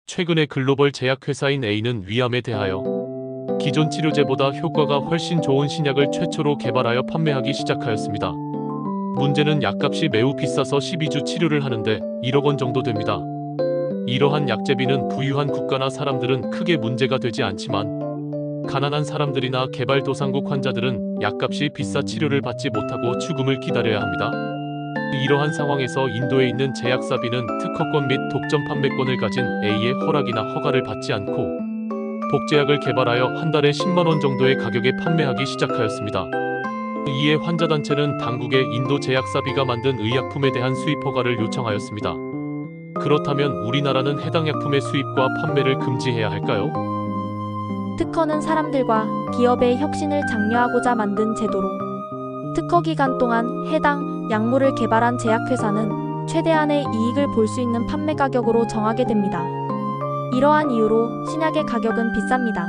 최근에 글로벌 제약회사인 A는 위암에 대하여 기존 치료제보다 효과가 훨씬 좋은 신약을 최초로 개발하여 판매하기 시작하였습니다. 문제는 약값이 매우 비싸서 12주 치료를 하는데 1억 원 정도 됩니다. 이러한 약제비는 부유한 국가나 사람들은 크게 문제가 되지 않지만 가난한 사람들이나 개발도상국 환자들은 약값이 비싸 치료를 받지 못하고 죽음을 기다려야 합니다. 이러한 상황에서 인도에 있는 제약사비는 특허권 및 독점 판매권을 가진 A의 허락이나 허가를 받지 않고 복제약을 개발하여 한 달에 10만 원 정도의 가격에 판매하기 시작하였습니다. 이에 환자단체는 당국에 인도 제약사비가 만든 의약품에 대한 수입 허가를 요청하였습니다. 그렇다면 우리나라는 해당 약품의 수입과 판매를 금지해야 할까요? 특허는 사람들과 기업의 혁신을 장려하고자 만든 제도로 특허 기간 동안 해당 약물을 개발한 제약회사는 최대한의 이익을 볼 수 있는 판매 가격으로 정하게 됩니다. 이러한 이유로 신약의 가격은 비쌉니다.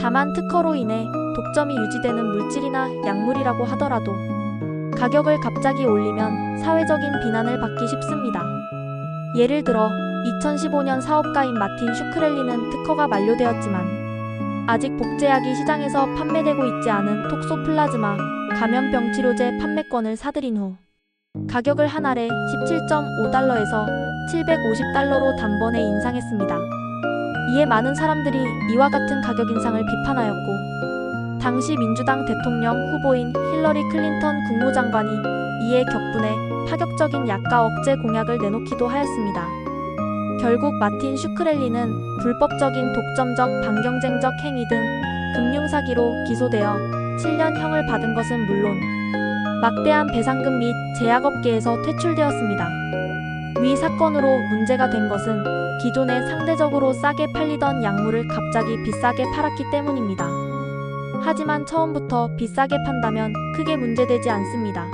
다만 특허로 인해 독점이 유지되는 물질이나 약물이라고 하더라도 가격을 갑자기 올리면 사회적인 비난을 받기 쉽습니다. 예를 들어 2015년 사업가인 마틴 슈크렐리는 특허가 만료되었지만 아직 복제약이 시장에서 판매되고 있지 않은 톡소플라즈마 감염병 치료제 판매권을 사들인 후 가격을 한 알에 17.5달러에서 750달러로 단번에 인상했습니다. 이에 많은 사람들이 이와 같은 가격 인상을 비판하였고 당시 민주당 대통령 후보인 힐러리 클린턴 국무장관이 이에 격분해 파격적인 약가 억제 공약을 내놓기도 하였습니다. 결국 마틴 슈크렐리는 불법적인 독점적 반경쟁적 행위 등 금융사기로 기소되어 7년형을 받은 것은 물론 막대한 배상금 및 제약업계에서 퇴출되었습니다. 위 사건으로 문제가 된 것은 기존에 상대적으로 싸게 팔리던 약물을 갑자기 비싸게 팔았기 때문입니다. 하지만 처음부터 비싸게 판다면 크게 문제되지 않습니다.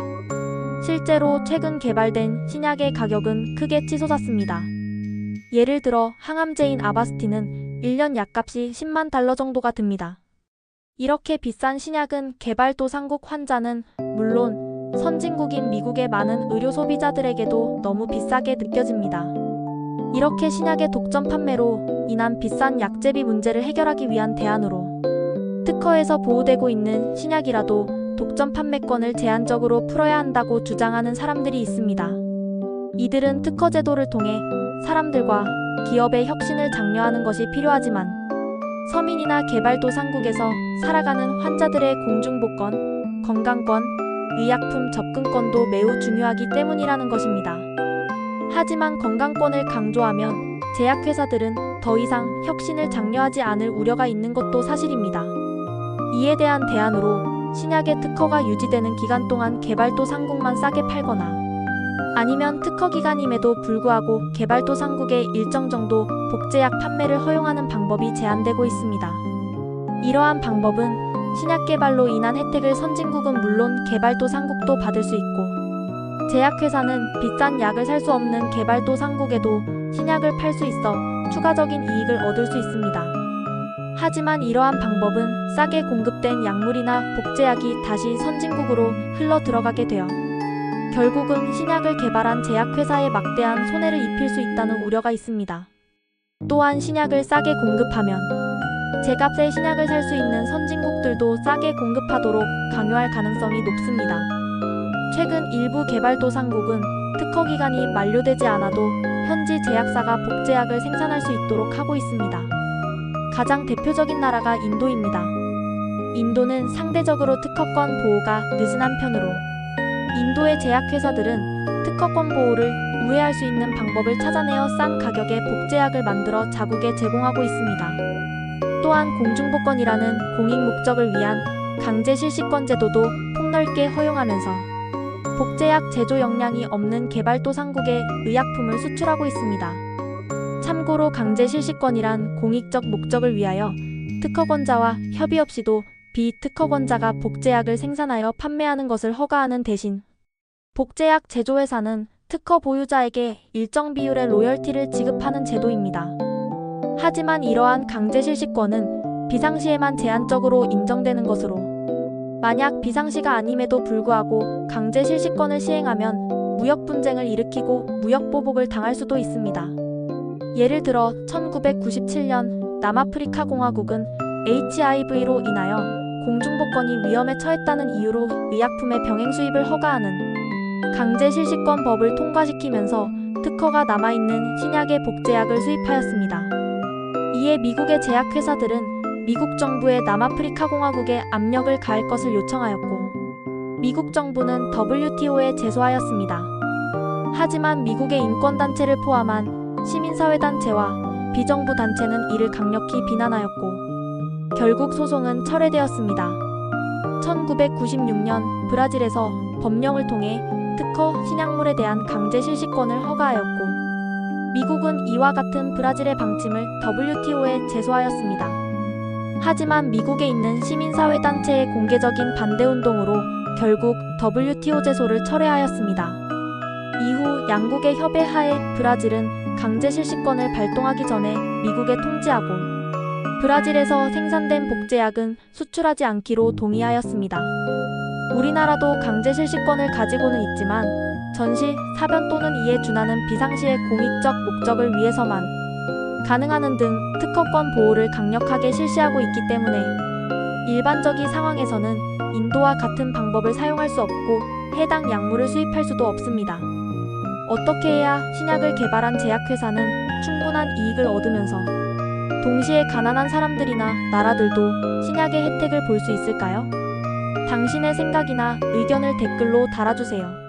실제로 최근 개발된 신약의 가격은 크게 치솟았습니다. 예를 들어 항암제인 아바스틴은 1년 약값이 10만 달러 정도가 듭니다. 이렇게 비싼 신약은 개발도상국 환자는 물론 선진국인 미국의 많은 의료 소비자들에게도 너무 비싸게 느껴집니다. 이렇게 신약의 독점 판매로 인한 비싼 약제비 문제를 해결하기 위한 대안으로 특허에서 보호되고 있는 신약이라도 독점 판매권을 제한적으로 풀어야 한다고 주장하는 사람들이 있습니다. 이들은 특허 제도를 통해 사람들과 기업의 혁신을 장려하는 것이 필요하지만 서민이나 개발도상국에서 살아가는 환자들의 공중보건, 건강권, 의약품 접근권도 매우 중요하기 때문이라는 것입니다. 하지만 건강권을 강조하면 제약회사들은 더 이상 혁신을 장려하지 않을 우려가 있는 것도 사실입니다. 이에 대한 대안으로 신약의 특허가 유지되는 기간 동안 개발도상국만 싸게 팔거나 아니면 특허 기간임에도 불구하고 개발도상국의 일정 정도 복제약 판매를 허용하는 방법이 제한되고 있습니다. 이러한 방법은 신약 개발로 인한 혜택을 선진국은 물론 개발도상국도 받을 수 있고 제약회사는 비싼 약을 살 수 없는 개발도상국에도 신약을 팔 수 있어 추가적인 이익을 얻을 수 있습니다. 하지만 이러한 방법은 싸게 공급된 약물이나 복제약이 다시 선진국으로 흘러 들어가게 되어 결국은 신약을 개발한 제약회사에 막대한 손해를 입힐 수 있다는 우려가 있습니다. 또한 신약을 싸게 공급하면 제값에 신약을 살 수 있는 선진국들도 싸게 공급하도록 강요할 가능성이 높습니다. 최근 일부 개발도상국은 특허 기간이 만료되지 않아도 현지 제약사가 복제약을 생산할 수 있도록 하고 있습니다. 가장 대표적인 나라가 인도입니다. 인도는 상대적으로 특허권 보호가 느슨한 편으로 인도의 제약회사들은 특허권 보호를 우회할 수 있는 방법을 찾아내어 싼 가격에 복제약을 만들어 자국에 제공하고 있습니다. 또한 공중보건이라는 공익 목적을 위한 강제 실시권 제도도 폭넓게 허용하면서 복제약 제조 역량이 없는 개발도상국에 의약품을 수출하고 있습니다. 참고로 강제 실시권이란 공익적 목적을 위하여 특허권자와 협의 없이도 비특허권자가 복제약을 생산하여 판매하는 것을 허가하는 대신 복제약 제조회사는 특허 보유자에게 일정 비율의 로열티를 지급하는 제도입니다. 하지만 이러한 강제 실시권은 비상시에만 제한적으로 인정되는 것으로 만약 비상시가 아님에도 불구하고 강제 실시권을 시행하면 무역 분쟁을 일으키고 무역 보복을 당할 수도 있습니다. 예를 들어 1997년 남아프리카 공화국은 HIV로 인하여 공중복권이 위험에 처했다는 이유로 의약품의 병행 수입을 허가하는 강제실시권법을 통과시키면서 특허가 남아있는 신약의 복제약을 수입하였습니다. 이에 미국의 제약회사들은 미국 정부에 남아프리카 공화국에 압력을 가할 것을 요청하였고 미국 정부는 WTO에 제소하였습니다. 하지만 미국의 인권단체를 포함한 시민사회단체와 비정부 단체는 이를 강력히 비난하였고 결국 소송은 철회되었습니다. 1996년 브라질에서 법령을 통해 특허 신약물에 대한 강제 실시권을 허가하였고 미국은 이와 같은 브라질의 방침을 WTO에 제소하였습니다. 하지만 미국에 있는 시민사회단체의 공개적인 반대운동으로 결국 WTO 제소를 철회하였습니다. 이후 양국의 협의하에 브라질은 강제 실시권을 발동하기 전에 미국에 통지하고 브라질에서 생산된 복제약은 수출하지 않기로 동의하였습니다. 우리나라도 강제 실시권을 가지고는 있지만 전시, 사변 또는 이에 준하는 비상시의 공익적 목적을 위해서만 가능하는 등 특허권 보호를 강력하게 실시하고 있기 때문에 일반적인 상황에서는 인도와 같은 방법을 사용할 수 없고 해당 약물을 수입할 수도 없습니다. 어떻게 해야 신약을 개발한 제약회사는 충분한 이익을 얻으면서 동시에 가난한 사람들이나 나라들도 신약의 혜택을 볼 수 있을까요? 당신의 생각이나 의견을 댓글로 달아주세요.